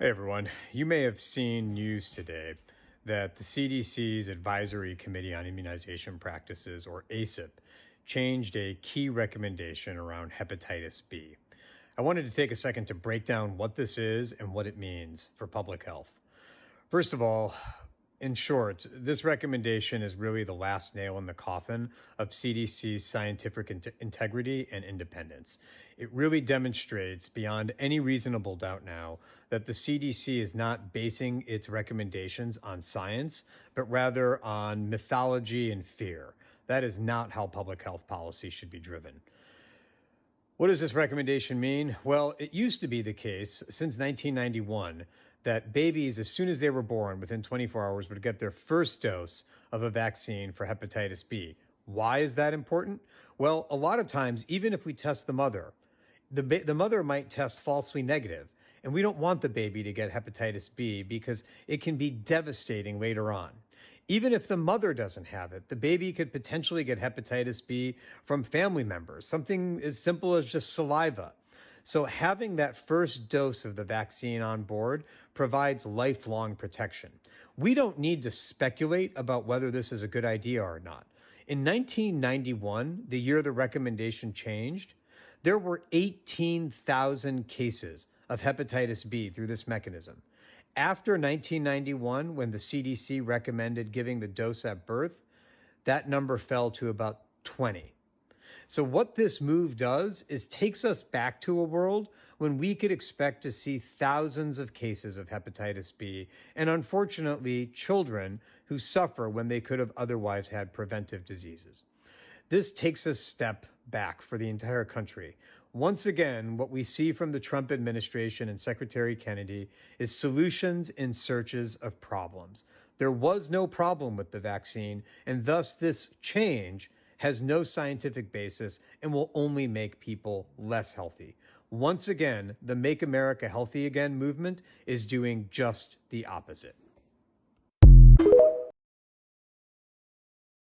Hey everyone, you may have seen news today that the CDC's Advisory Committee on Immunization Practices, or ACIP, changed a key recommendation around hepatitis B. I wanted to take a second to break down what this is and what it means for public health. First of all, in short, this recommendation is really the last nail in the coffin of CDC's scientific integrity and independence. It really demonstrates beyond any reasonable doubt now that the CDC is not basing its recommendations on science, but rather on mythology and fear. That is not how public health policy should be driven. What does this recommendation mean? Well, it used to be the case since 1991 that babies, as soon as they were born, within 24 hours, would get their first dose of a vaccine for hepatitis B. Why is that important? Well, a lot of times, even if we test the mother, the mother might test falsely negative, and we don't want the baby to get hepatitis B because it can be devastating later on. Even if the mother doesn't have it, the baby could potentially get hepatitis B from family members, something as simple as just saliva. So having that first dose of the vaccine on board provides lifelong protection. We don't need to speculate about whether this is a good idea or not. In 1991, the year the recommendation changed, there were 18,000 cases of hepatitis B through this mechanism. After 1991, when the CDC recommended giving the dose at birth, that number fell to about 20. So what this move does is takes us back to a world when we could expect to see thousands of cases of hepatitis B and unfortunately children who suffer when they could have otherwise had preventive diseases. This takes a step back for the entire country. Once again, what we see from the Trump administration and Secretary Kennedy is solutions in searches of problems. There was no problem with the vaccine, and thus this change has no scientific basis and will only make people less healthy. Once again, the Make America Healthy Again movement is doing just the opposite.